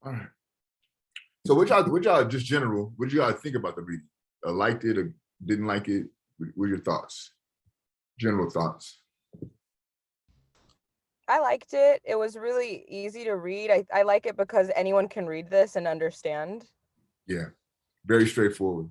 All right. So what y'all just general, what did y'all think about the reading? Liked it or didn't like it? What are your thoughts? General thoughts. I liked it. It was really easy to read. I like it because anyone can read this and understand. Yeah, very straightforward.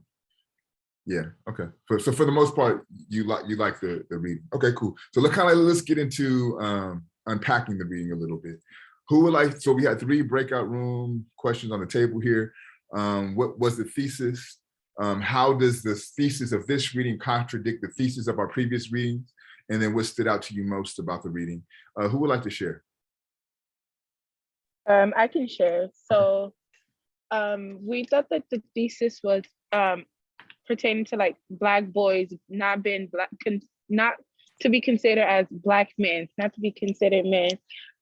Yeah, okay. So for the most part, you like the reading. Okay, cool. So let's get into unpacking the reading a little bit. Who would like, so we had 3 breakout room questions on the table here. What was the thesis? How does the thesis of this reading contradict the thesis of our previous readings? And then what stood out to you most about the reading? Who would like to share? I can share. So we thought that the thesis was pertaining to like Black boys not being Black, not to be considered as Black men, not to be considered men.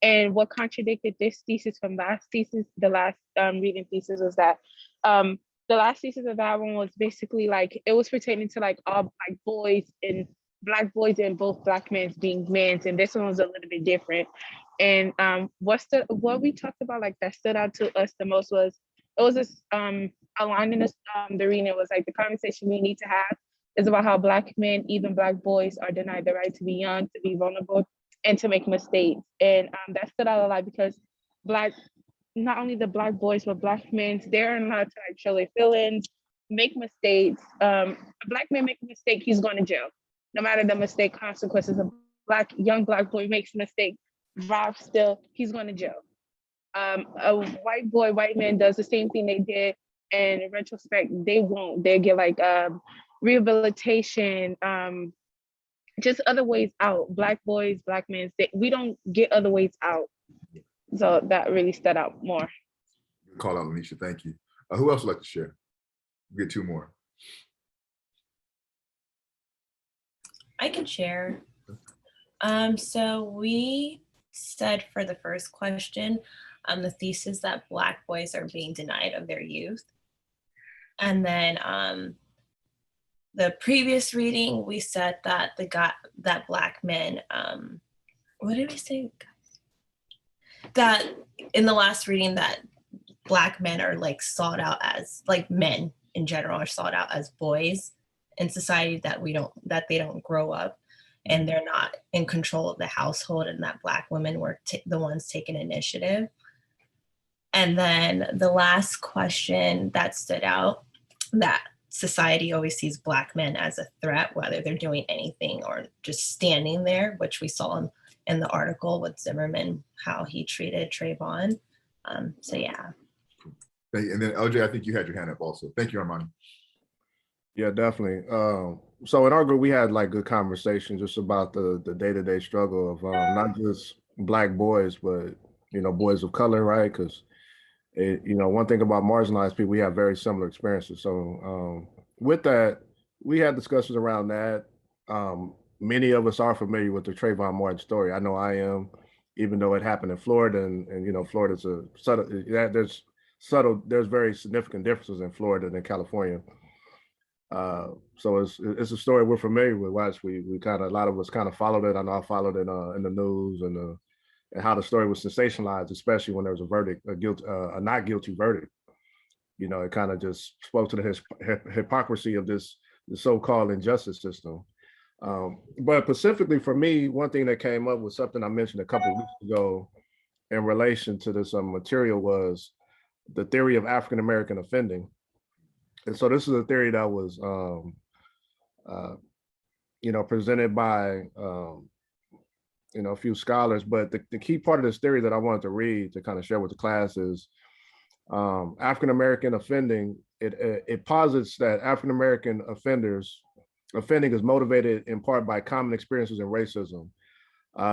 And what contradicted this thesis from last thesis, the last reading thesis, was that the last thesis of that one was basically like it was pertaining to like all Black boys and Black boys and both Black men being men, and this one was a little bit different. And what we talked about like that stood out to us the most was it was this a line in this, the reading. It was like the conversation we need to have is about how Black men, even Black boys, are denied the right to be young, to be vulnerable, and to make mistakes. And that stood out a lot because not only the Black boys, but Black men, they're allowed to like show their feelings, make mistakes. A Black man make a mistake, he's going to jail. No matter the mistake consequences, a young Black boy makes a mistake, drives still, he's going to jail. A white boy, white man does the same thing they did, and in retrospect, they won't. They get like rehabilitation, just other ways out. Black boys, Black men, we don't get other ways out. So that really stood out more. Call out, Lanisha. Thank you. Who else would like to share? We'll get 2 more. I can share. So we said for the first question, the thesis that Black boys are being denied of their youth. And then the previous reading, we said that that Black men, what did we say? That in the last reading that Black men are like sought out as, like men in general are sought out as boys in society, that they don't grow up and they're not in control of the household, and that Black women were the ones taking initiative. And then the last question that stood out, that society always sees Black men as a threat, whether they're doing anything or just standing there, which we saw in the article with Zimmerman, how he treated Trayvon. So yeah. And then LJ, I think you had your hand up also. Thank you, Armani. Yeah, definitely. So in our group, we had like good conversation just about the day-to-day struggle of not just Black boys, but boys of color, right? Because one thing about marginalized people, we have very similar experiences. So with that, we had discussions around that. Many of us are familiar with the Trayvon Martin story. I know I am, even though it happened in Florida, and Florida's a subtle. There's very significant differences in Florida than California. So it's a story we're familiar with. Watch, we kind of, a lot of us kind of followed it. I know I followed it in the news and how the story was sensationalized, especially when there was a verdict, a not guilty verdict. It kind of just spoke to the hypocrisy of the so-called injustice system. But specifically for me, one thing that came up was something I mentioned a couple of weeks ago in relation to this material was the theory of African-American offending. And so this is a theory that was, presented by, a few scholars. But the key part of this theory that I wanted to read to kind of share with the class is African-American offending. It posits that African-American offending is motivated in part by common experiences in racism.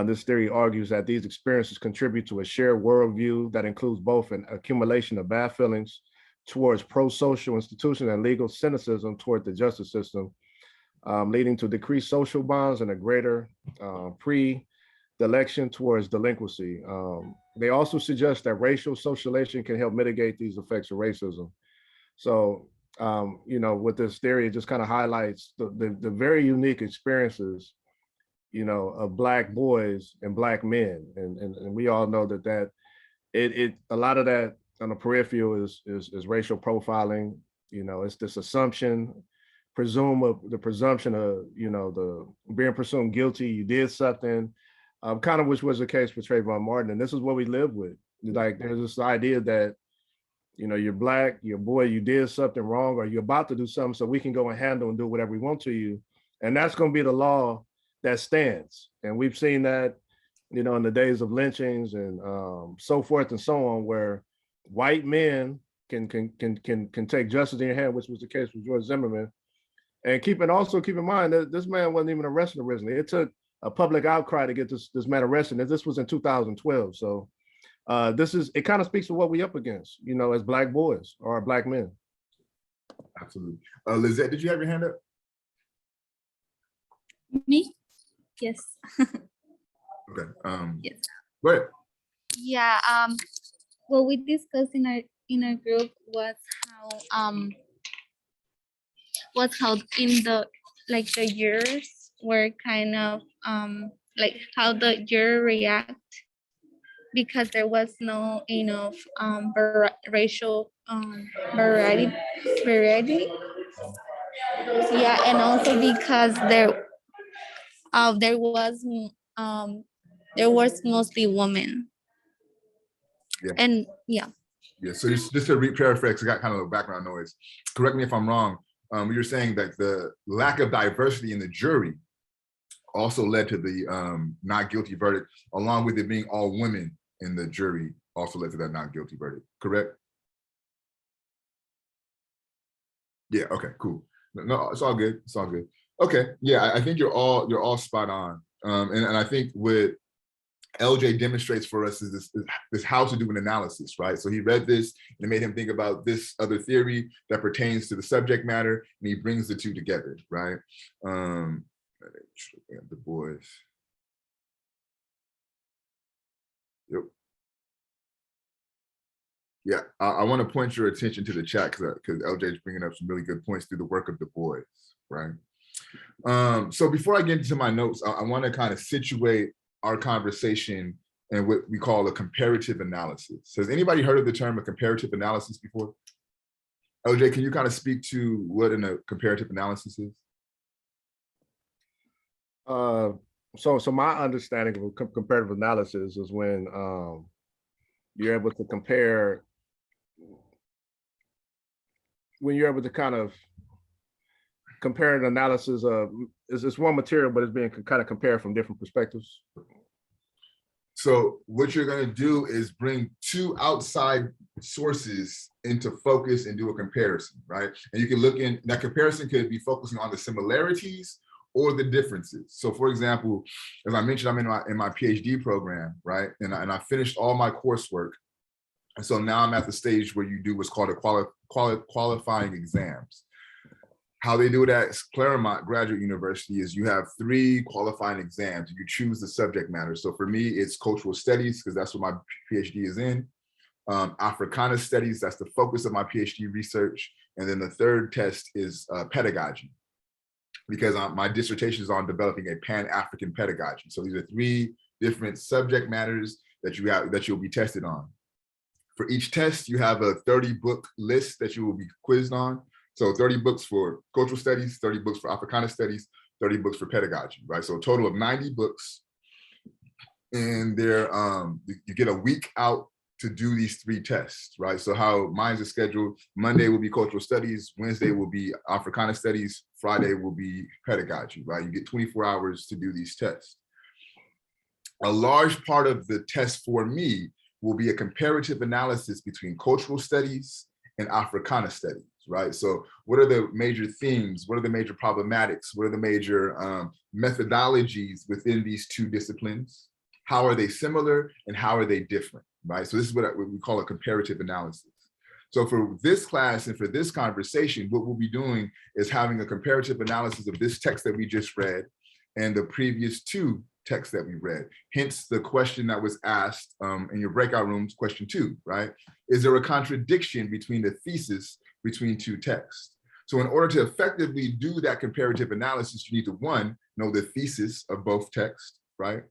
This theory argues that these experiences contribute to a shared worldview that includes both an accumulation of bad feelings towards pro-social institutions and legal cynicism toward the justice system, leading to decreased social bonds and a greater predilection towards delinquency. They also suggest that racial socialization can help mitigate these effects of racism. So, with this theory, it just kind of highlights the very unique experiences, of Black boys and Black men. And we all know that a lot of that on the peripheral is racial profiling. You know, it's this assumption, the presumption of, you know, the being presumed guilty, you did something, kind of which was the case for Trayvon Martin. And this is what we live with. Like, there's this idea that, you know, you're black, you're a boy, you did something wrong, or you're about to do something, so we can go and handle and do whatever we want to you. And that's going to be the law that stands. And we've seen that, you know, in the days of lynchings and so forth and so on, where white men can take justice in your hand, which was the case with George Zimmerman. And keep in mind that this man wasn't even arrested originally. It took a public outcry to get this man arrested. And this was in 2012. So it kind of speaks to what we up against, you know, as black boys or black men. Absolutely. Lizette, did you have your hand up? Me? Yes. Okay. Yes. Go ahead. Yeah. What we discussed in our group was how in the the years were kind of like how the year react, because there was no enough racial variety. Yeah, and also because there was mostly women. Yeah. And yeah. Yeah. So just to paraphrase, I got kind of a background noise. Correct me if I'm wrong. You're saying that the lack of diversity in the jury also led to the not guilty verdict, along with it being all women in the jury also led to that not guilty verdict, correct? Yeah, okay, cool. No, it's all good, it's all good. Okay, yeah, I think you're all spot on. And I think what LJ demonstrates for us is this how to do an analysis, right? So he read this and it made him think about this other theory that pertains to the subject matter, and he brings the two together, right? The boys. Yep. Yeah, I want to point your attention to the chat because LJ is bringing up some really good points through the work of the boys, right? So before I get into my notes, I want to kind of situate our conversation and what we call a comparative analysis. Has anybody heard of the term a comparative analysis before? LJ, can you kind of speak to what a comparative analysis is? So my understanding of comparative analysis is when you're able to compare, when you're able to kind of compare an analysis of, it's one material, but it's being kind of compared from different perspectives. So what you're going to do is bring two outside sources into focus and do a comparison, right? And you can look in, that comparison could be focusing on the similarities or the differences. So for example, as I mentioned, I'm in my PhD program, right? And I finished all my coursework. And so now I'm at the stage where you do what's called a qualifying exams. How they do it at Claremont Graduate University is you have 3 qualifying exams. You choose the subject matter. So for me, it's cultural studies, because that's what my PhD is in. Africana studies, that's the focus of my PhD research. And then the third test is pedagogy, because my dissertation is on developing a Pan-African pedagogy. So these are 3 different subject matters that you'll be tested on. For each test, you have a 30-book list that you will be quizzed on. So 30 books for cultural studies, 30 books for Africana studies, 30 books for pedagogy, right? So a total of 90 books. And they're, you get a week out to do these 3 tests, right? So how mine's is scheduled, Monday will be cultural studies, Wednesday will be Africana studies, Friday will be pedagogy, right? You get 24 hours to do these tests. A large part of the test for me will be a comparative analysis between cultural studies and Africana studies, right? So what are the major themes? What are the major problematics? What are the major methodologies within these 2 disciplines? How are they similar and how are they different, right? So this is what we call a comparative analysis. So for this class and for this conversation, what we'll be doing is having a comparative analysis of this text that we just read and the previous 2 texts that we read. Hence the question that was asked in your breakout rooms, question 2, right? Is there a contradiction between the thesis between 2 texts? So in order to effectively do that comparative analysis, you need to, 1, know the thesis of both texts, right?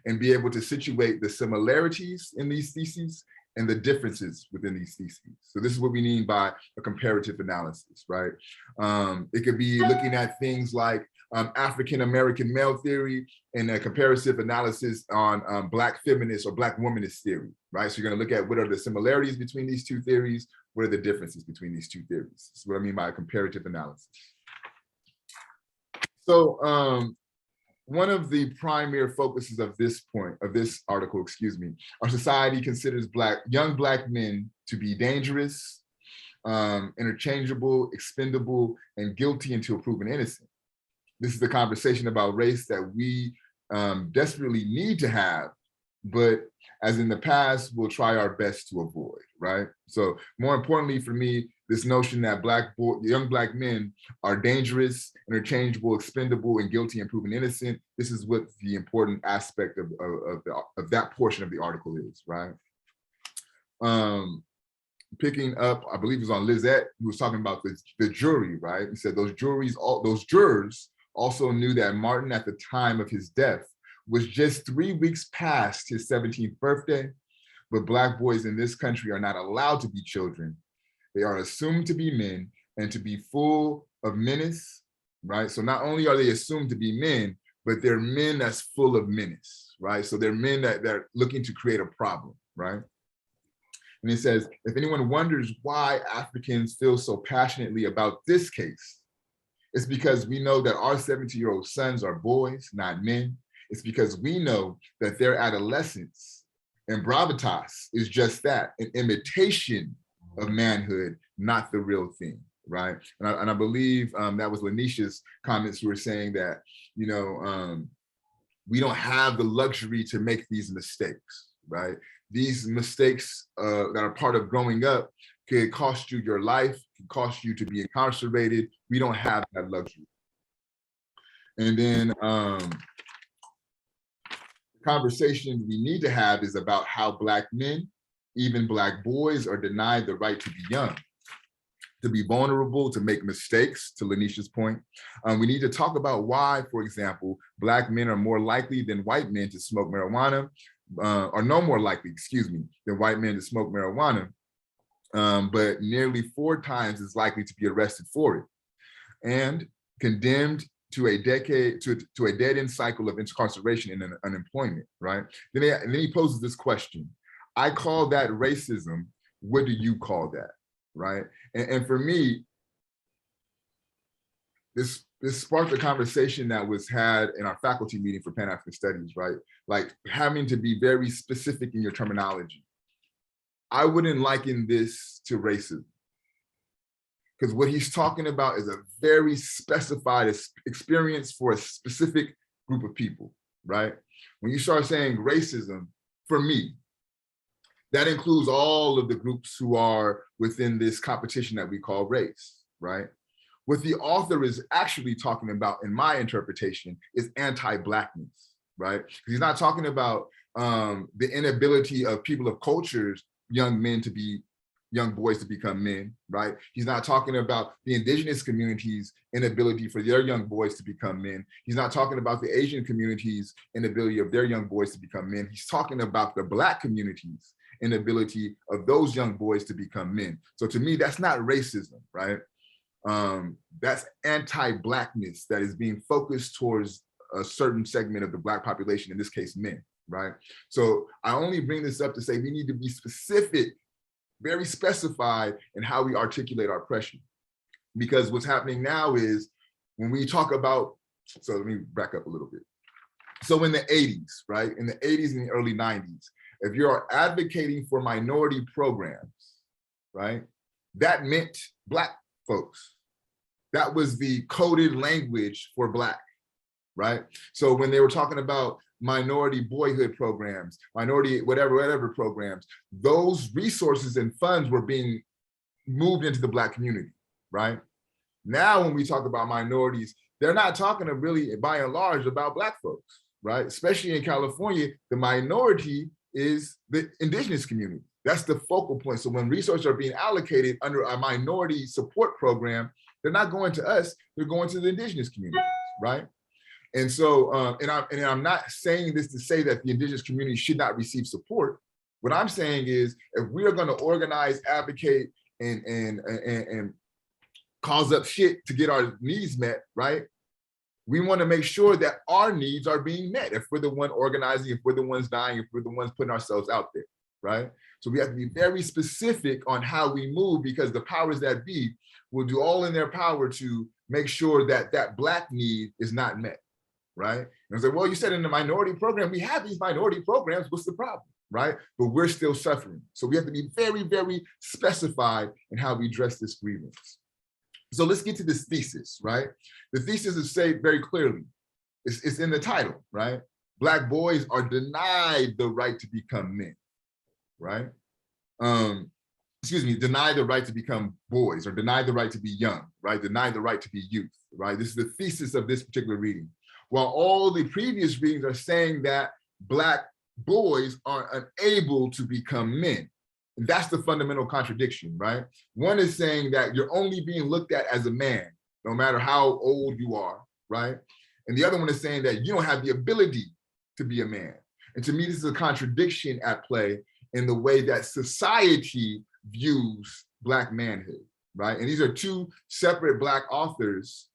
And be able to situate the similarities in these theses and the differences within these theses. So this is what we mean by a comparative analysis, right? It could be looking at things like African American male theory and a comparative analysis on Black feminist or Black womanist theory, right? So you're gonna look at what are the similarities between these two theories, what are the differences between these two theories. That's what I mean by a comparative analysis. So one of the primary focuses of this article, excuse me, our society considers young Black men to be dangerous, interchangeable, expendable, and guilty until proven innocent. This is the conversation about race that we desperately need to have, but as in the past, we'll try our best to avoid, right? So more importantly for me, this notion that young Black men are dangerous, interchangeable, expendable, and guilty and proven innocent, this is what the important aspect of that portion of the article is, right? Picking up, I believe it was on Lizette, who was talking about the jury, right? He said those jurors also knew that Martin at the time of his death was just 3 weeks past his 17th birthday, but Black boys in this country are not allowed to be children. They are assumed to be men and to be full of menace, right? So not only are they assumed to be men, but they're men that's full of menace, right? So they're men that they're looking to create a problem, right? And it says, if anyone wonders why Africans feel so passionately about this case, it's because we know that our 17-year-old sons are boys, not men. It's because we know that their adolescence and gravitas is just that, an imitation of manhood, not the real thing, right? And I believe that was Lanisha's comments who were saying that, you know, we don't have the luxury to make these mistakes, right? These mistakes that are part of growing up could cost you your life, could cost you to be incarcerated. We don't have that luxury. And then the conversation we need to have is about how Black men, even Black boys, are denied the right to be young, to be vulnerable, to make mistakes, to Lanisha's point. We need to talk about why, for example, Black men are more likely than white men to smoke marijuana, or no more likely, excuse me, than white men to smoke marijuana, but nearly 4 times as likely to be arrested for it, and condemned to a dead-end cycle of incarceration and unemployment, right? Then he poses this question. I call that racism. What do you call that, right? And for me, this sparked a conversation that was had in our faculty meeting for Pan-African Studies, right? Like having to be very specific in your terminology. I wouldn't liken this to racism, because what he's talking about is a very specified experience for a specific group of people, right? When you start saying racism, for me, that includes all of the groups who are within this competition that we call race, right? What the author is actually talking about, in my interpretation, is anti-Blackness, right? He's not talking about the inability of people of cultures, young boys to become men, right? He's not talking about the indigenous communities' inability for their young boys to become men. He's not talking about the Asian communities' inability of their young boys to become men. He's talking about the Black communities' inability of those young boys to become men. So to me, that's not racism, right? That's anti-Blackness that is being focused towards a certain segment of the Black population, in this case, men, right? So I only bring this up to say we need to be specific, very specified in how we articulate our oppression. Because what's happening now is when we talk about, so let me back up a little bit. So in the 80s, right? In the 80s and the early 90s, if you're advocating for minority programs, right? That meant Black folks. That was the coded language for Black, right? So when they were talking about minority boyhood programs, minority whatever programs, those resources and funds were being moved into the Black community, right? Now, when we talk about minorities, they're not talking really, by and large, about Black folks, right? Especially in California, the minority is the indigenous community. That's the focal point. So when resources are being allocated under a minority support program, they're not going to us, they're going to the indigenous communities, right? And so, and I'm not saying this to say that the indigenous community should not receive support. What I'm saying is, if we are going to organize, advocate, and cause up shit to get our needs met, right? We want to make sure that our needs are being met. If we're the one organizing, if we're the ones dying, if we're the ones putting ourselves out there, right? So we have to be very specific on how we move, because the powers that be will do all in their power to make sure that that Black need is not met, right? And I say, well, you said in the minority program, we have these minority programs, what's the problem, right? But we're still suffering. So we have to be very, very specified in how we address this grievance. So let's get to this thesis, right? The thesis is said very clearly. It's in the title, right? Black boys are denied the right to become men, right? Denied the right to become boys, or denied the right to be young, right? Denied the right to be youth, right? This is the thesis of this particular reading. While all the previous readings are saying that Black boys are unable to become men. And that's the fundamental contradiction, right? One is saying that you're only being looked at as a man, no matter how old you are, right? And the other one is saying that you don't have the ability to be a man. And to me, this is a contradiction at play in the way that society views Black manhood, right? And these are two separate Black authors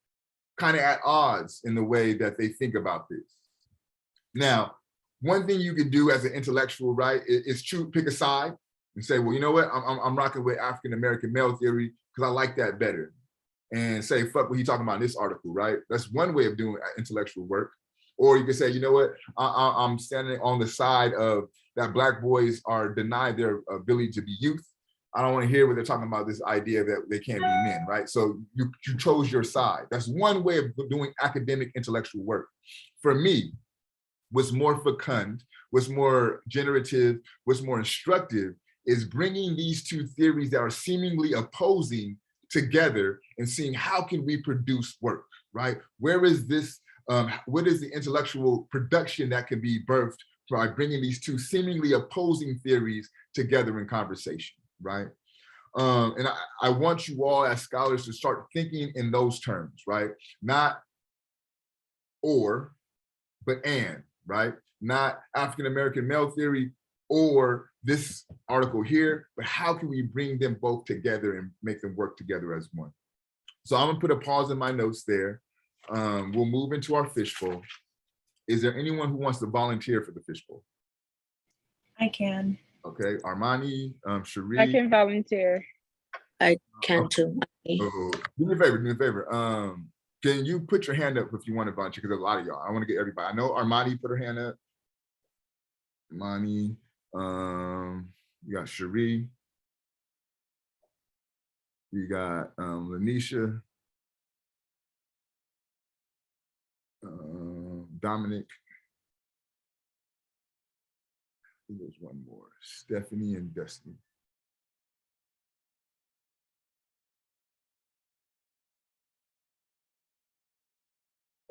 kind of at odds in the way that they think about this. Now, one thing you could do as an intellectual, right, is pick a side and say, well, you know what, I'm rocking with African-American male theory because I like that better. And say, fuck what he's talking about in this article, right? That's one way of doing intellectual work. Or you could say, you know what, I'm standing on the side of that Black boys are denied their ability to be youth. I don't want to hear what they're talking about, this idea that they can't be men, right? So you chose your side. That's one way of doing academic intellectual work. For me, what's more fecund, what's more generative, what's more instructive is bringing these two theories that are seemingly opposing together and seeing how can we produce work, right? Where is this, what is the intellectual production that can be birthed by bringing these two seemingly opposing theories together in conversation, right? And I want you all as scholars to start thinking in those terms, right? Not or, but and, right? Not African-American male theory or this article here, but how can we bring them both together and make them work together as one? So I'm gonna put a pause in my notes there. We'll move into our fishbowl. Is there anyone who wants to volunteer for the fishbowl? I can. Okay, Armani, Cherie. I can volunteer. I can too. Oh, do me a favor. Can you put your hand up if you want to volunteer? Because there's a lot of y'all. I want to get everybody. I know Armani put her hand up. Armani, you got Cherie. You got Lanisha. Dominic. I think there's one more. Stephanie and Destiny.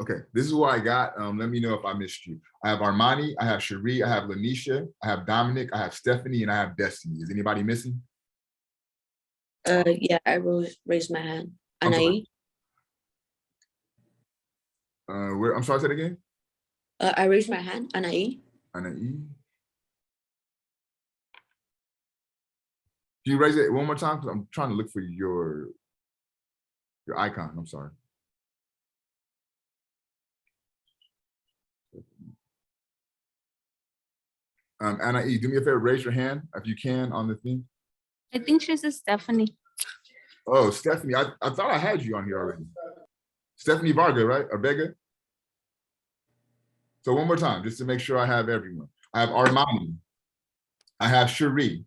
Okay, this is what I got. Let me know if I missed you. I have Armani, I have Cherie, I have Lanisha, I have Dominic, I have Stephanie, and I have Destiny. Is anybody missing? Yeah, I raised my hand. Anaí. I'm sorry, say it again. I raised my hand. Anaí. Anaí. Can you raise it one more time? Because I'm trying to look for your icon. I'm sorry. Anaí, do me a favor, raise your hand if you can on the thing. I think she's a Stephanie. Oh, Stephanie, I thought I had you on here already. Stephanie Varga, right? Or Vega? So one more time, just to make sure I have everyone. I have Armani, I have Cherie,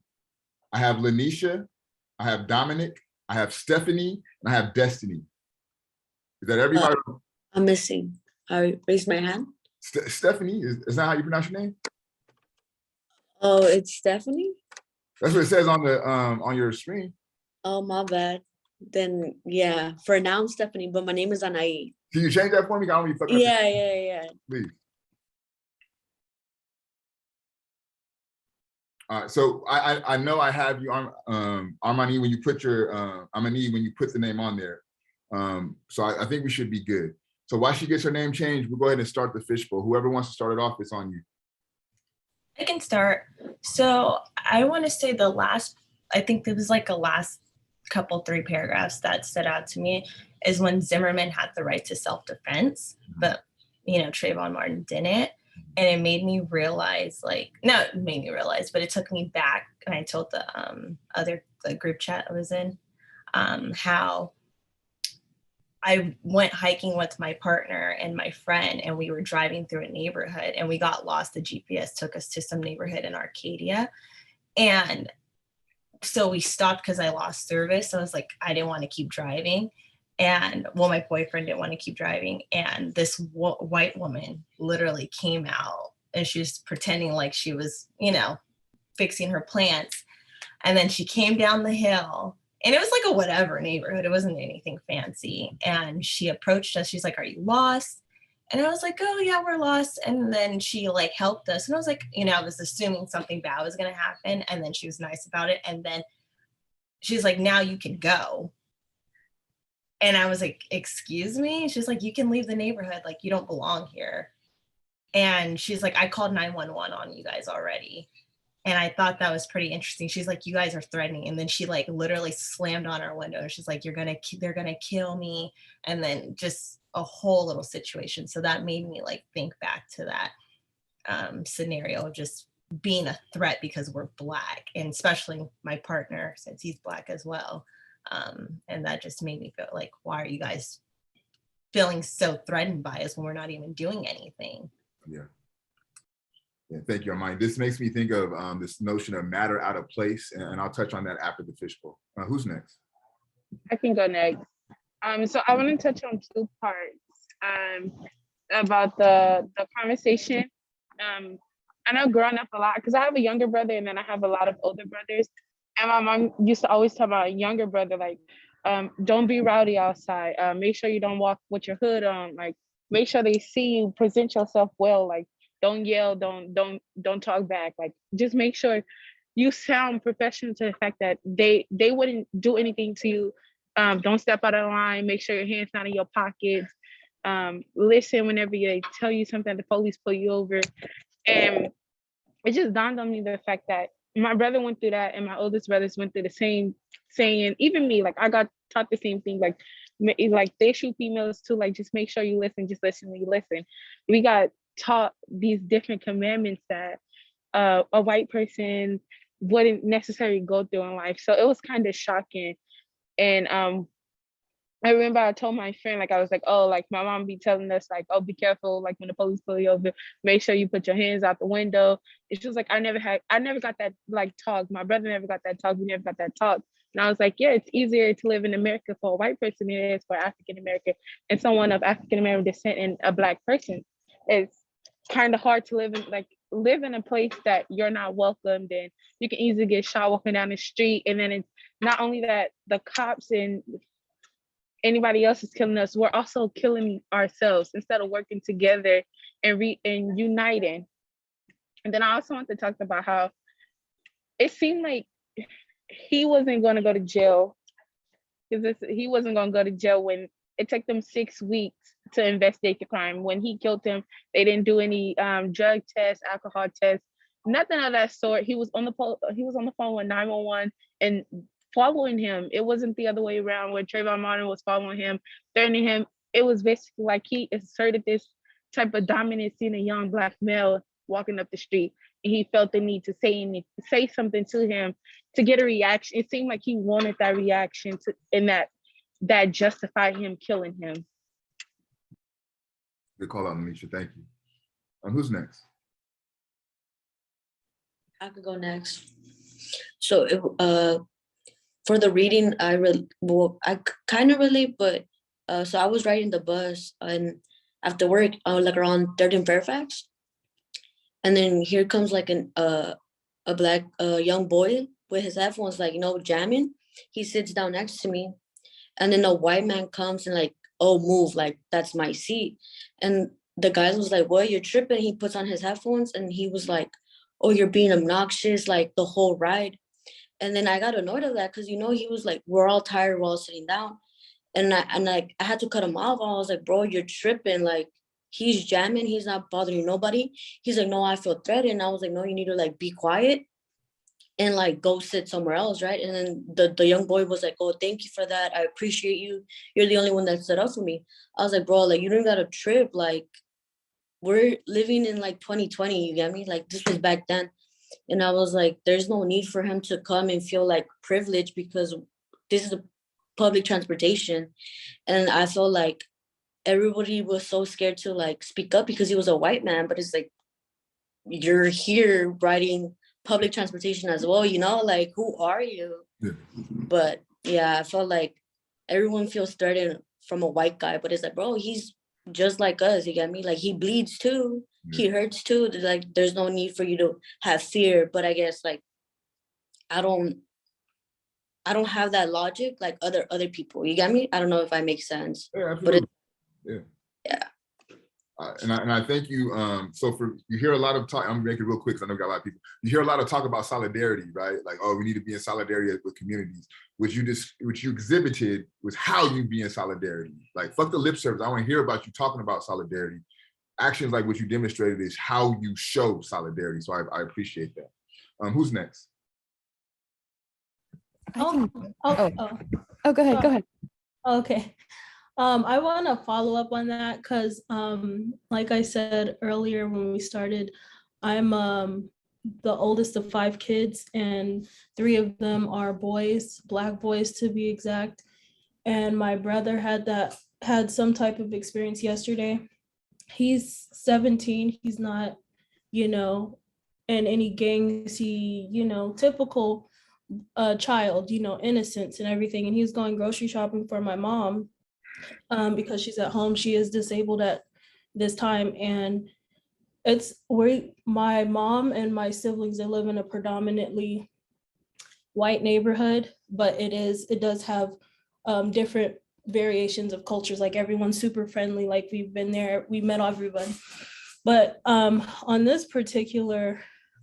I have Lanisha, I have Dominic, I have Stephanie, and I have Destiny. Is that everybody? I'm missing. I raised my hand. Stephanie, is that how you pronounce your name? Oh, it's Stephanie? That's what it says on the on your screen. Oh, my bad. Then yeah, for now I'm Stephanie, but my name is Anaí. Can you change that for me? I don't even Yeah. Please. All right, so I know I have you on Armani when you put your Armani when you put the name on there. So I think we should be good. So while she gets her name changed, we'll go ahead and start the fishbowl. Whoever wants to start it off, it's on you. I can start. So I want to say I think there was like a last couple, 3 paragraphs that stood out to me is when Zimmerman had the right to self-defense, but Trayvon Martin didn't. And it made me realize, not made me realize, but it took me back. And I told the group chat I was in, how I went hiking with my partner and my friend, and we were driving through a neighborhood and we got lost. The GPS took us to some neighborhood in Arcadia. And so we stopped because I lost service. So I was like, I didn't want to keep driving. And my boyfriend didn't want to keep driving. And this white woman literally came out and she was pretending like she was, fixing her plants. And then she came down the hill. And it was like a whatever neighborhood. It wasn't anything fancy. And she approached us. She's like, are you lost? And I was like, oh yeah, we're lost. And then she helped us. And I was like, I was assuming something bad was going to happen. And then she was nice about it. And then she's like, now you can go. And I was like, excuse me? She's like, you can leave the neighborhood. Like, you don't belong here. And she's like, I called 911 on you guys already. And I thought that was pretty interesting. She's like, you guys are threatening. And then she literally slammed on our window. She's like, they're going to kill me. And then just a whole little situation. So that made me think back to that scenario of just being a threat because we're Black, and especially my partner, since he's Black as well. And that just made me feel like, why are you guys feeling so threatened by us when we're not even doing anything? Yeah. Yeah, thank you, Armani. This makes me think of this notion of matter out of place, and I'll touch on that after the fishbowl. Who's next? I can go next. So I want to touch on 2 parts about the conversation. I know growing up a lot, because I have a younger brother and then I have a lot of older brothers. And my mom used to always tell my younger brother, don't be rowdy outside. Make sure you don't walk with your hood on. Make sure they see you, present yourself well. Don't yell, don't talk back. Just make sure you sound professional to the fact that they wouldn't do anything to you. Don't step out of line. Make sure your hand's not in your pockets. Listen whenever they tell you something, the police pull you over. And it just dawned on me the fact that my brother went through that and my oldest brothers went through the same saying. Even me, I got taught the same thing. They shoot females too. Just make sure you listen. Just listen when you listen. We got taught these different commandments that a white person wouldn't necessarily go through in life. So it was kind of shocking. And I remember I told my friend, I was like, oh, my mom be telling us, oh, be careful, when the police pull you over, make sure you put your hands out the window. It's just I never got that talk. My brother never got that talk. We never got that talk. And I was like, yeah, it's easier to live in America for a white person than it is for African American and someone of African American descent and a Black person. It's kind of hard to live in a place that you're not welcomed, and you can easily get shot walking down the street. And then it's not only that the cops and anybody else is killing us, we're also killing ourselves instead of working together and uniting. And then I also want to talk about how it seemed like he wasn't going to go to jail, because he wasn't going to go to jail when it took them 6 weeks to investigate the crime. When he killed him, they didn't do any drug tests, alcohol tests, nothing of that sort. He was on the phone with 911 and following him. It wasn't the other way around where Trayvon Martin was following him, threatening him. It was basically he asserted this type of dominance in a young Black male walking up the street. And he felt the need to say something to him to get a reaction. It seemed like he wanted that reaction and that justified him killing him. Good call out, Misha. Thank you. Who's next? I could go next. So for the reading, I kind of relate, but so I was riding the bus and after work, around 3rd and Fairfax, and then here comes a Black young boy with his headphones, jamming. He sits down next to me, and then a white man comes and oh, move, that's my seat. And the guy was like, what, you're tripping? He puts on his headphones and he was like, oh, you're being obnoxious, the whole ride. And then I got annoyed of that because, he was like, we're all tired, we're all sitting down. And I had to cut him off. I was like, bro, you're tripping. he's jamming, he's not bothering nobody. He's like, no, I feel threatened. I was like, no, you need to like be quiet and like go sit somewhere else, right? And then the young boy was like, oh, thank you for that. I appreciate you. You're the only one that stood up for me. I was like, bro, like you don't got a trip. Like we're living in like 2020, you get me? Like this was back then. And I was like, there's no need for him to come and feel like privileged because this is a public transportation. And I felt like everybody was so scared to like speak up because he was a white man, but it's like, you're here riding public transportation as well, you know, like who are you? Yeah. But yeah, I felt like everyone feels threatened from a white guy, but it's like, bro, he's just like us, you get me? Like he bleeds too, he hurts too. Like there's no need for you to have fear. But I guess like I don't have that logic like other people, you get me? I don't know if I make sense. Yeah, But absolutely. Yeah. yeah. And I thank you. So you hear a lot of talk. I'm gonna make it real quick because I know we got a lot of people. You hear a lot of talk about solidarity, right? Like, oh, we need to be in solidarity with communities. Which you exhibited was how you be in solidarity. Like, fuck the lip service. I want to hear about you talking about solidarity. Actions like what you demonstrated is how you show solidarity. So I appreciate that. Who's next? Oh, go ahead. Go ahead. Okay. I want to follow up on that because, like I said earlier when we started, I'm the oldest of 5 kids, and 3 of them are boys, Black boys to be exact. And my brother had some type of experience yesterday. He's 17. He's not, in any gangs. He, typical child, innocence and everything. And he was going grocery shopping for my mom. Because she's at home, she is disabled at this time, and it's where my mom and my siblings, they live in a predominantly white neighborhood, but it does have different variations of cultures. Like everyone's super friendly, like we've been there, we met everyone. But on this particular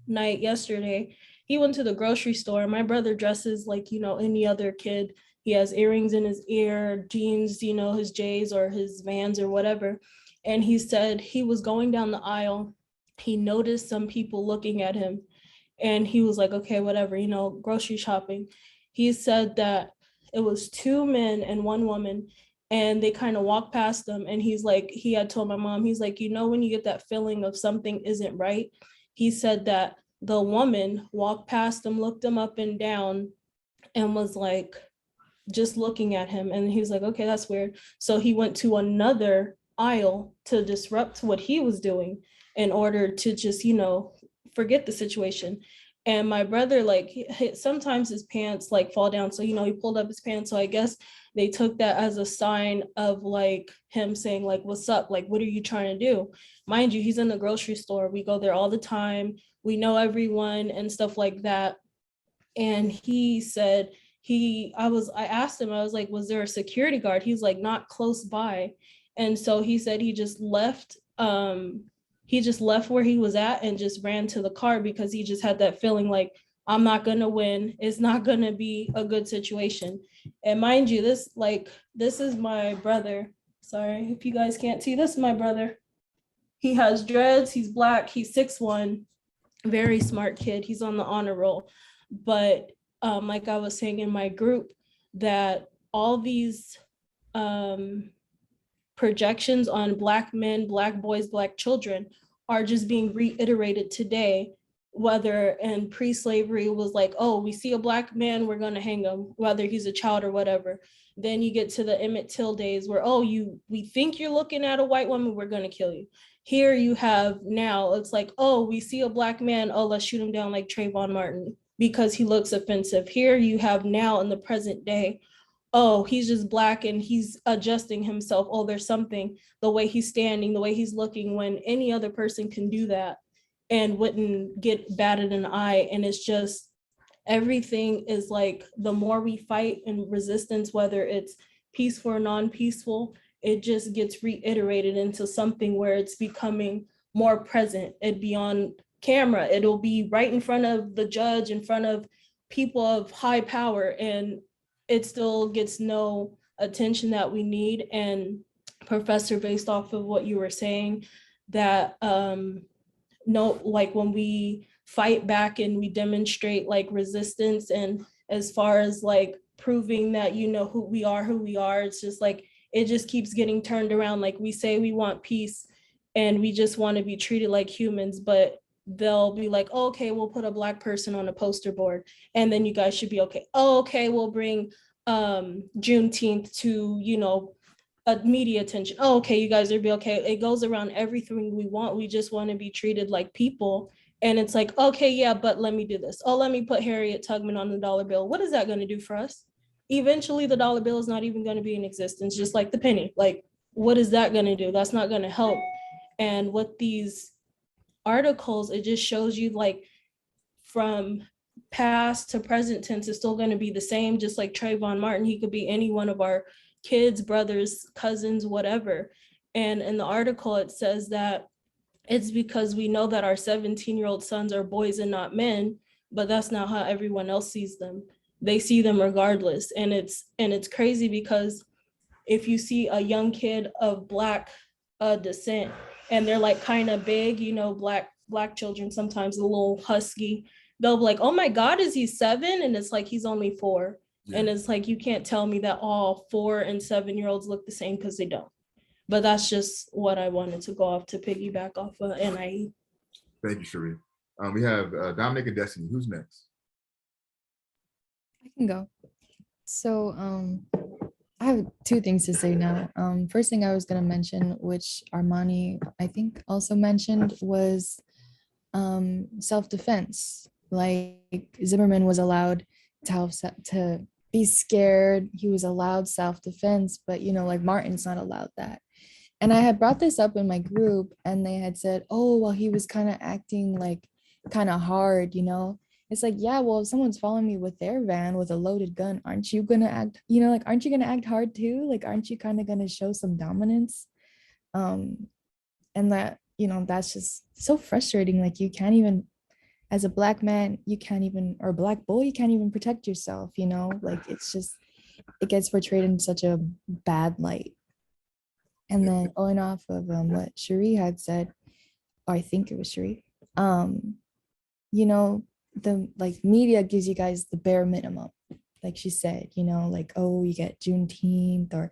night yesterday, he went to the grocery store. My brother dresses like any other kid. He has earrings in his ear, jeans, his J's or his Vans or whatever. And he said he was going down the aisle. He noticed some people looking at him. And he was like, okay, whatever, grocery shopping. He said that it was 2 men and 1 woman. And they kind of walked past them. And he's like, he had told my mom, he's like, when you get that feeling of something isn't right, he said that the woman walked past him, looked him up and down, and was like, just looking at him. And he's like, okay, that's weird. So he went to another aisle to disrupt what he was doing in order to just, forget the situation. And my brother, like, sometimes his pants like fall down. So, he pulled up his pants. So I guess they took that as a sign of like him saying like, what's up? Like, what are you trying to do? Mind you, he's in the grocery store. We go there all the time. We know everyone and stuff like that. And he said, I asked him, I was like, was there a security guard? He's like, not close by. And so he said he just left where he was at and just ran to the car because he just had that feeling like, I'm not gonna win. It's not gonna be a good situation. And mind you, this is my brother. Sorry if you guys can't see, this is my brother. He has dreads, he's Black, he's 6'1", very smart kid. He's on the honor roll. But like I was saying in my group, that all these projections on Black men, Black boys, Black children are just being reiterated today, whether in pre-slavery it was like, oh, we see a Black man, we're gonna hang him, whether he's a child or whatever. Then you get to the Emmett Till days where, oh, we think you're looking at a white woman, we're gonna kill you. Here you have now, it's like, oh, we see a Black man, oh, let's shoot him down like Trayvon Martin because he looks offensive. Here you have now in the present day, oh, he's just Black and he's adjusting himself. Oh, there's something, the way he's standing, the way he's looking, when any other person can do that and wouldn't get batted in the eye. And it's just, everything is like, the more we fight in resistance, whether it's peaceful or non-peaceful, it just gets reiterated into something where it's becoming more present. It'd be on camera. It'll be right in front of the judge, in front of people of high power, and it still gets no attention that we need. And professor, based off of what you were saying, that no, like when we fight back and we demonstrate like resistance, and as far as like proving that, you know, who we are, it's just like it just keeps getting turned around. Like we say we want peace and we just want to be treated like humans, but they'll be like, oh, okay, we'll put a Black person on a poster board and then you guys should be okay. Oh, okay, we'll bring Juneteenth to, you know, media attention. Oh, okay, you guys are be okay. It goes around everything we want. We just want to be treated like people. And it's like, okay, yeah, but let me do this. Oh, let me put Harriet Tubman on the dollar bill. What is that going to do for us? Eventually, the dollar bill is not even going to be in existence, just like the penny. Like, what is that going to do? That's not going to help. And with these articles, it just shows you like from past to present tense, it's still going to be the same, just like Trayvon Martin. He could be any one of our kids, brothers, cousins, whatever. And in the article, it says that it's because we know that our 17-year-old sons are boys and not men, but that's not how everyone else sees them. They see them regardless. And it's crazy because if you see a young kid of Black descent and they're like kind of big, you know, black children sometimes a little husky, they'll be like, oh my God, is he 7? And it's like, he's only 4. Yeah. And it's like, you can't tell me that all 4 and 7-year-olds look the same, because they don't. But that's just what I wanted to go off to piggyback off of NIE. Thank you, Sheree. We have Dominic and Destiny. Who's next? I can go. So I have 2 things to say now. First thing I was going to mention, which Armani, I think, also mentioned, was self-defense. Like Zimmerman was allowed to be scared. He was allowed self-defense, but, you know, like Martin's not allowed that. And I had brought this up in my group and they had said, oh, well, he was kind of acting like kind of hard, you know? It's like, yeah, well, if someone's following me with their van with a loaded gun, aren't you gonna act, you know, like, aren't you gonna act hard too? Like, aren't you kind of gonna show some dominance? And that, you know, that's just so frustrating. Like, you can't even, as a Black man, you can't even, or Black boy, you can't even protect yourself, you know? Like, it's just, it gets portrayed in such a bad light. And then going off of what Cherie had said, or I think it was Cherie, you know, the like media gives you guys the bare minimum. Like she said, you know, like, oh, you get Juneteenth or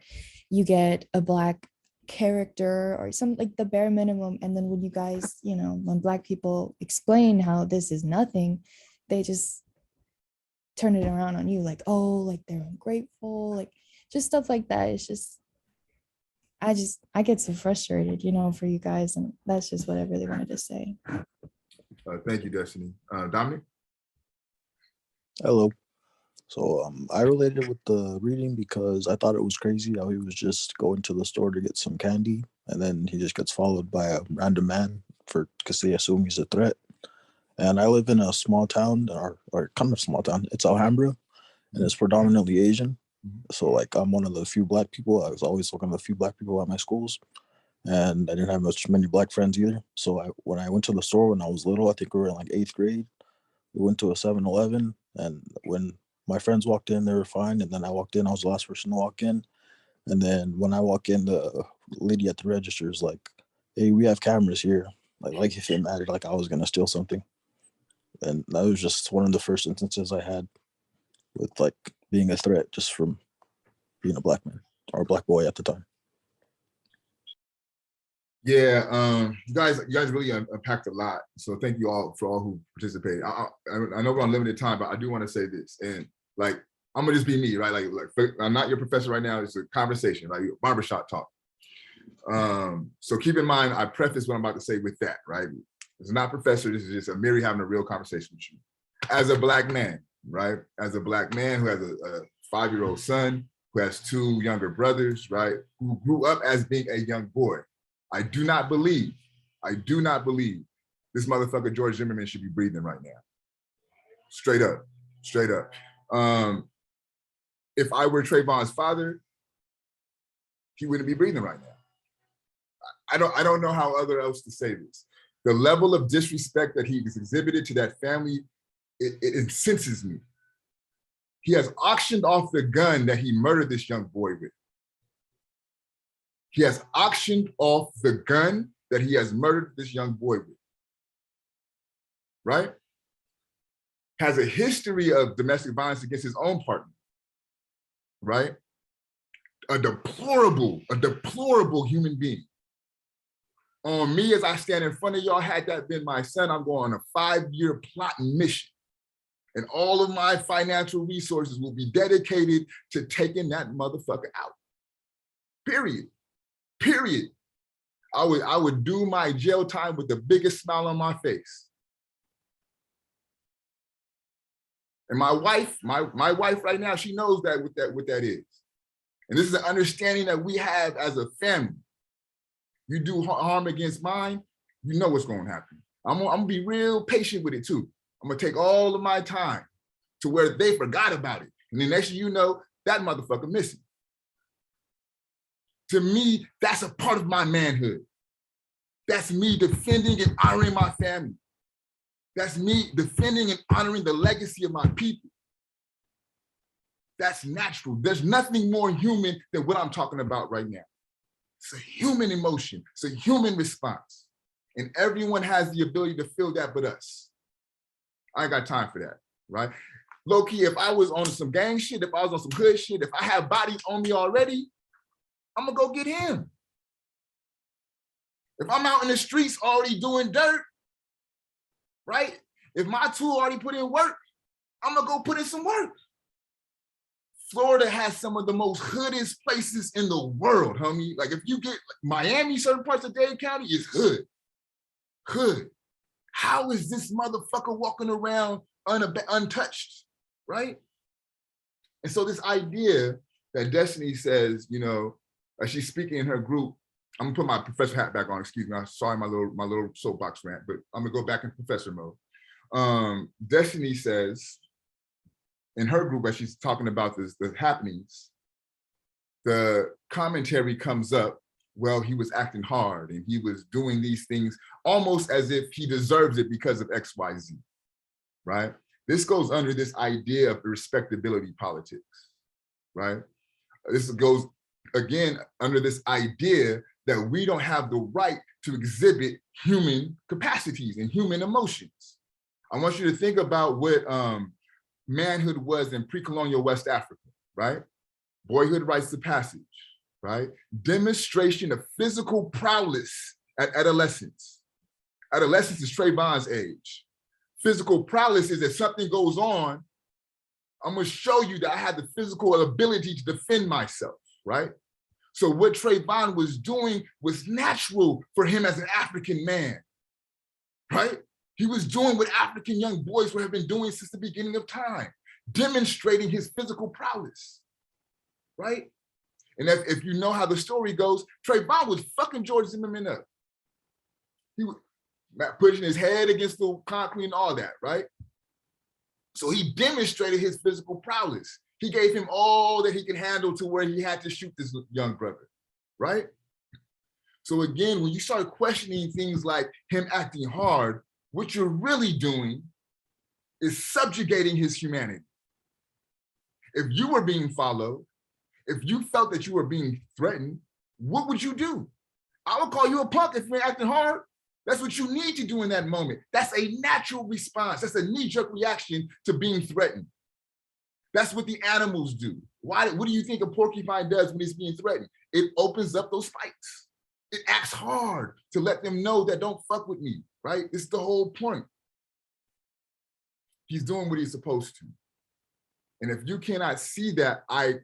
you get a Black character or some like the bare minimum. And then when you guys, you know, when Black people explain how this is nothing, they just turn it around on you like, oh, like they're ungrateful, like just stuff like that. It's just, I get so frustrated, you know, for you guys. And that's just what I really wanted to say. Thank you, Destiny. Dominic? Hello. So I related with the reading because I thought it was crazy how he was just going to the store to get some candy and then he just gets followed by a random man because they assume he's a threat. And I live in a small town, or kind of small town. It's Alhambra, and it's predominantly Asian. So like I'm one of the few Black people. I was always one of the few Black people at my schools, and I didn't have many Black friends either. So when I went to the store when I was little, I think we were in like 8th grade. We went to a 7-Eleven, and when my friends walked in, they were fine. And then I walked in, I was the last person to walk in. And then when I walk in, the lady at the register is like, "Hey, we have cameras here." Like if it mattered, like I was gonna steal something. And that was just one of the first instances I had with like being a threat just from being a Black man or a Black boy at the time. Yeah, you guys really unpacked a lot. So thank you all who participated. I know we're on limited time, but I do want to say this. And like, I'm gonna just be me, right? Like I'm not your professor right now. It's a conversation, like barbershop talk. So keep in mind, I preface what I'm about to say with that, right? It's not professor. This is just a Mary having a real conversation with you. As a Black man, right? As a Black man who has a 5-year-old son, who has 2 younger brothers, right? Who grew up as being a young boy. I do not believe this motherfucker George Zimmerman should be breathing right now. Straight up. If I were Trayvon's father, he wouldn't be breathing right now. I don't know how other else to say this. The level of disrespect that he has exhibited to that family, it incenses me. He has auctioned off the gun that he murdered this young boy with. He has auctioned off the gun that he has murdered this young boy with, right? Has a history of domestic violence against his own partner, right? A deplorable human being. On me, as I stand in front of y'all, had that been my son, I'm going on a 5-year plotting mission. And all of my financial resources will be dedicated to taking that motherfucker out. Period. Period. I would do my jail time with the biggest smile on my face. And my wife right now, she knows that what that is. And this is an understanding that we have as a family. You do harm against mine, you know what's going to happen. I'm gonna be real patient with it too. I'm gonna take all of my time to where they forgot about it. And the next thing you know, that motherfucker missing. To me, that's a part of my manhood. That's me defending and honoring my family. That's me defending and honoring the legacy of my people. That's natural. There's nothing more human than what I'm talking about right now. It's a human emotion. It's a human response. And everyone has the ability to feel that but us. I ain't got time for that, right? Low key, if I was on some gang shit, if I was on some hood shit, if I have bodies on me already, I'm gonna go get him. If I'm out in the streets already doing dirt, right? If my tool already put in work, I'm gonna go put in some work. Florida has some of the most hoodest places in the world, homie. Like if you get Miami, certain parts of Dade County is hood. Hood. How is this motherfucker walking around untouched, right? And so this idea that Destiny says, you know, she's speaking in her group. I'm gonna put my professor hat back on, excuse me. I'm sorry, my little soapbox rant, but I'm gonna go back in professor mode. Destiny says in her group, as she's talking about the happenings, the commentary comes up, well, he was acting hard and he was doing these things almost as if he deserves it because of X, Y, Z, right? This goes under this idea of respectability politics, right? This goes, again, under this idea that we don't have the right to exhibit human capacities and human emotions. I want you to think about what manhood was in pre-colonial West Africa, right? Boyhood rites of passage, right? Demonstration of physical prowess at adolescence. Adolescence is Trayvon's age. Physical prowess is that something goes on, I'm gonna show you that I have the physical ability to defend myself, right? So what Trayvon was doing was natural for him as an African man, right? He was doing what African young boys have been doing since the beginning of time, demonstrating his physical prowess, right? And if you know how the story goes, Trayvon was fucking George Zimmerman up. He was pushing his head against the concrete and all that, right? So he demonstrated his physical prowess. He gave him all that he could handle to where he had to shoot this young brother, right? So again, when you start questioning things like him acting hard, what you're really doing is subjugating his humanity. If you were being followed, if you felt that you were being threatened, what would you do? I would call you a punk if you're acting hard. That's what you need to do in that moment. That's a natural response. That's a knee-jerk reaction to being threatened. That's what the animals do. What do you think a porcupine does when it's being threatened? It opens up those spikes. It acts hard to let them know that don't fuck with me, right? It's the whole point. He's doing what he's supposed to. And if you cannot see that, I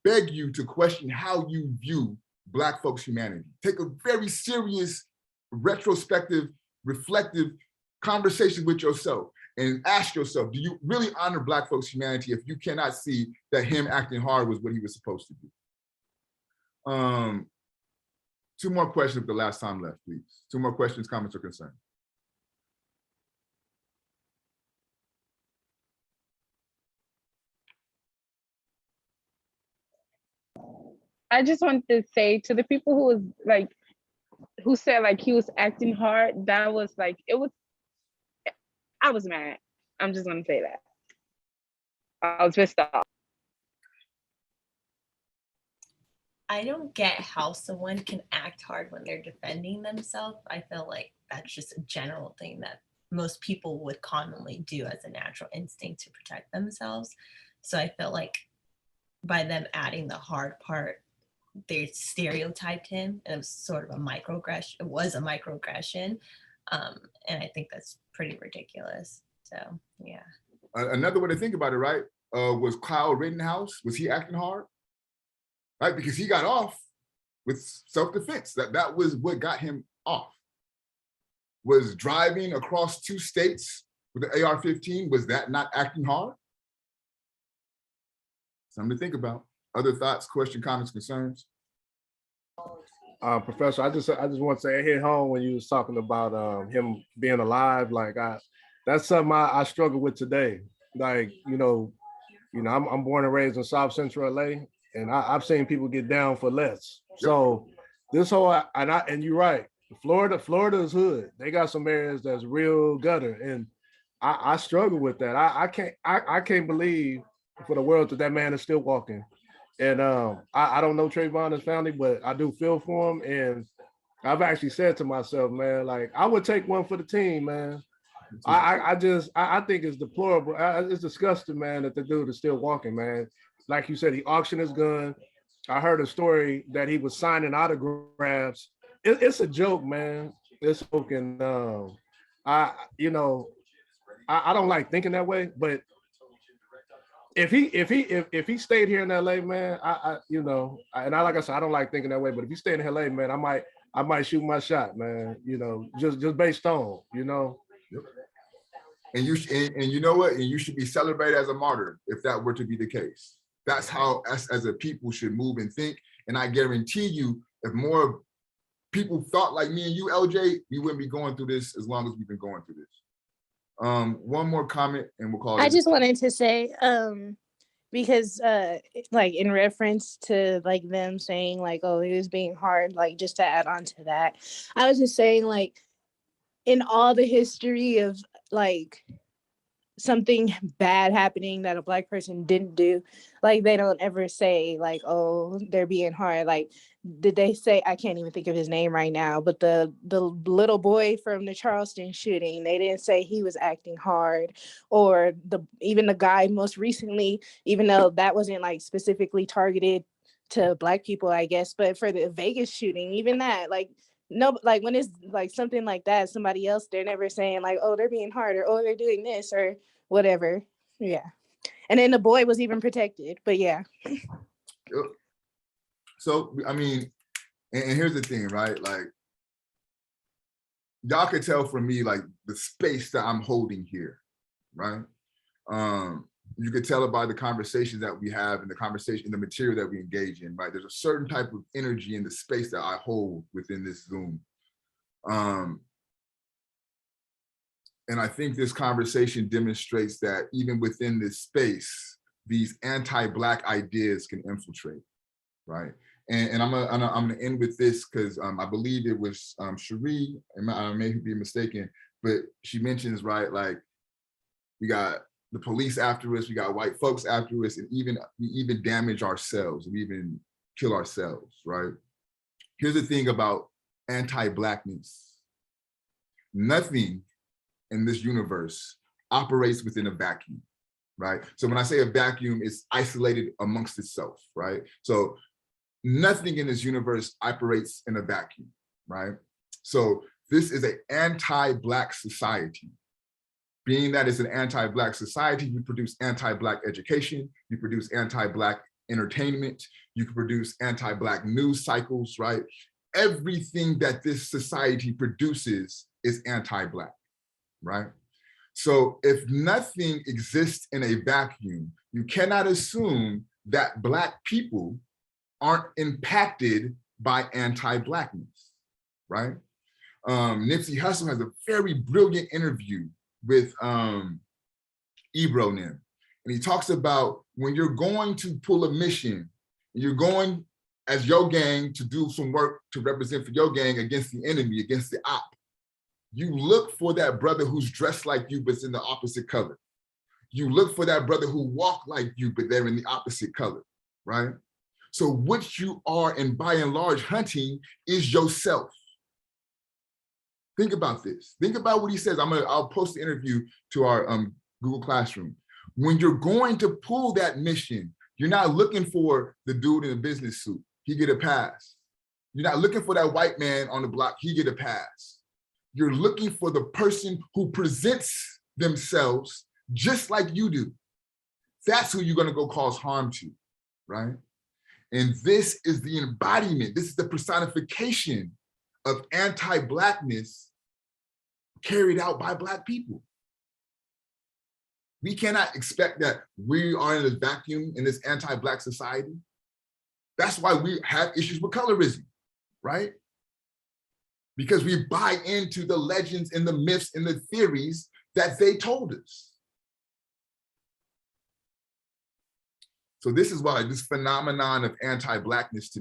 beg you to question how you view Black folks' humanity. Take a very serious, retrospective, reflective conversation with yourself and ask yourself, do you really honor Black folks' humanity if you cannot see that him acting hard was what he was supposed to do? 2 more questions with the last time left, please. 2 more questions, comments, or concerns. I just want to say to the people who was like, who said like he was acting hard, that was like, I was mad. I'm just gonna say that. I was pissed off. I don't get how someone can act hard when they're defending themselves. I feel like that's just a general thing that most people would commonly do as a natural instinct to protect themselves. So I feel like by them adding the hard part, they stereotyped him, and it was sort of a microaggression. It was a microaggression, and I think that's pretty ridiculous. So yeah. Another way to think about it, right? Was Kyle Rittenhouse, was he acting hard? Right, because he got off with self-defense. That was what got him off. Was driving across 2 states with the AR-15, was that not acting hard? Something to think about. Other thoughts, questions, comments, concerns? Professor, I just want to say it hit home when you was talking about him being alive. Like that's something I struggle with today. Like, I'm born and raised in South Central LA, and I've seen people get down for less. So this whole, and you're right, Florida is hood. They got some areas that's real gutter, and I struggle with that. I can't believe for the world that man is still walking. And I don't know Trayvon's family, but I do feel for him. And I've actually said to myself, man, like I would take one for the team, man. I think it's deplorable. It's disgusting, man, that the dude is still walking, man. Like you said, he auctioned his gun. I heard a story that he was signing autographs. It's a joke, man. It's a joke, and I don't like thinking that way, but if he stayed here in LA, man, like I said, I don't like thinking that way, but if he stayed in LA, man, I might shoot my shot, man. Just based on, Yep. And you know what? And you should be celebrated as a martyr if that were to be the case. That's how us as a people should move and think. And I guarantee you, if more people thought like me and you, LJ, we wouldn't be going through this as long as we've been going through this. One more comment and we'll call it. I just wanted to say, because like in reference to like them saying like, oh, he was being hard, like just to add on to that, I was just saying like in all the history of like something bad happening that a Black person didn't do, like they don't ever say like, oh, they're being hard. Like, did they say, I can't even think of his name right now, but the little boy from the Charleston shooting, they didn't say he was acting hard, or even the guy most recently, even though that wasn't like specifically targeted to Black people, I guess, but for the Vegas shooting, even that, like, no, like when it's like something like that, somebody else, they're never saying like, oh, they're being hard, or oh, they're doing this or whatever. Yeah. And then the boy was even protected, but yeah. So, I mean, and here's the thing, right? Like, y'all could tell from me, like the space that I'm holding here, right? You could tell it by the conversations that we have and the material that we engage in, right? There's a certain type of energy in the space that I hold within this Zoom. And I think this conversation demonstrates that even within this space, these anti-Black ideas can infiltrate, right? And I'm gonna end with this because I believe it was Cherie, and I may be mistaken, but she mentions, right, like we got the police after us, we got white folks after us, and we even damage ourselves, we even kill ourselves, right? Here's the thing about anti-Blackness. Nothing in this universe operates within a vacuum, right? So when I say a vacuum, it's isolated amongst itself, right? So nothing in this universe operates in a vacuum, right? So this is an anti-Black society. Being that it's an anti-Black society, you produce anti-Black education, you produce anti-Black entertainment, you can produce anti-Black news cycles, right? Everything that this society produces is anti-Black, right? So if nothing exists in a vacuum, you cannot assume that Black people aren't impacted by anti-Blackness, right? Nipsey Hussle has a very brilliant interview with Ebro Nim. And he talks about when you're going to pull a mission, you're going as your gang to do some work to represent for your gang against the enemy, against the op. You look for that brother who's dressed like you, but it's in the opposite color. You look for that brother who walk like you, but they're in the opposite color, right? So what you are, and by and large, hunting is yourself. Think about this. Think about what he says. I'll post the interview to our Google Classroom. When you're going to pull that mission, you're not looking for the dude in a business suit. He get a pass. You're not looking for that white man on the block. He get a pass. You're looking for the person who presents themselves just like you do. That's who you're going to go cause harm to, right? And this is the embodiment. This is the personification of anti-Blackness carried out by Black people. We cannot expect that we are in a vacuum in this anti-Black society. That's why we have issues with colorism, right? Because we buy into the legends and the myths and the theories that they told us. So this is why this phenomenon of anti-Blackness,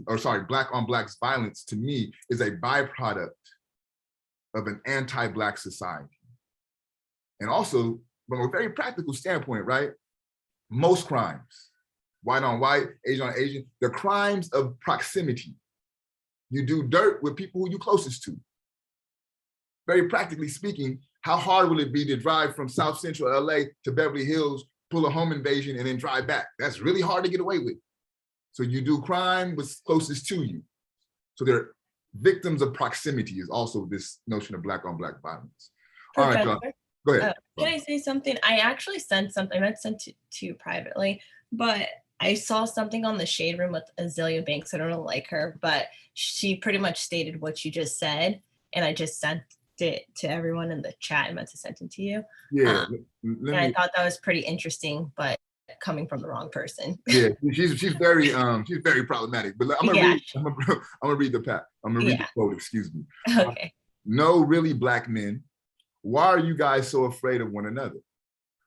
Black on Blacks violence, to me, is a byproduct of an anti-Black society. And also, from a very practical standpoint, right? Most crimes, white on white, Asian on Asian, they're crimes of proximity. You do dirt with people who you're closest to. Very practically speaking, how hard will it be to drive from South Central LA to Beverly Hills, pull a home invasion, and then drive back? That's really hard to get away with. So you do crime with closest to you. So they're victims of proximity is also this notion of Black on Black violence. All right, go ahead. Can I say something? I actually sent something, I meant sent to you privately, but I saw something on the Shade Room with Azealia Banks. I don't know, like her, but she pretty much stated what you just said. And I just sent it to everyone in the chat. I meant to send it to you. Yeah. And I thought that was pretty interesting, but coming from the wrong person. Yeah, she's very problematic. But I'm gonna read the quote, excuse me. Okay. No, really, Black men, why are you guys so afraid of one another?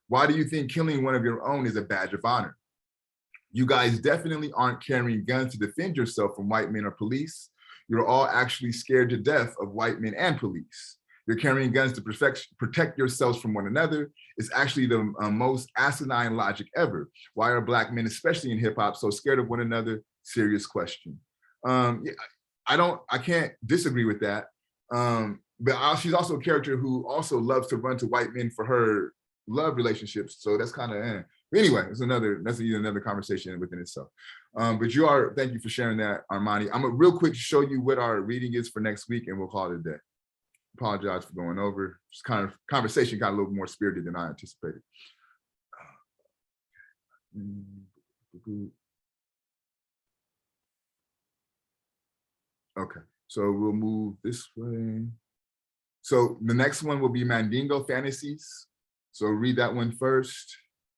Why do you think killing one of your own is a badge of honor? You guys definitely aren't carrying guns to defend yourself from white men or police. You're all actually scared to death of white men and police. You're carrying guns to protect yourselves from one another. It's actually the most asinine logic ever. Why are Black men, especially in hip hop, so scared of one another? Serious question. I can't disagree with that. But she's also a character who also loves to run to white men for her love relationships. So that's kind of, anyway, that's another conversation within itself. But thank you for sharing that, Armani. I'm gonna real quick show you what our reading is for next week and we'll call it a day. Apologize for going over. Just kind of conversation got a little more spirited than I anticipated. Okay, so we'll move this way. So the next one will be Mandingo Fantasies. So read that one first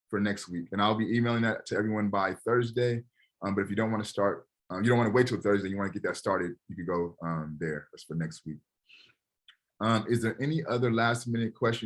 for next week. And I'll be emailing that to everyone by Thursday. But if you don't want to start, you don't want to wait till Thursday, you want to get that started, you could go there. That's for next week. Is there any other last minute question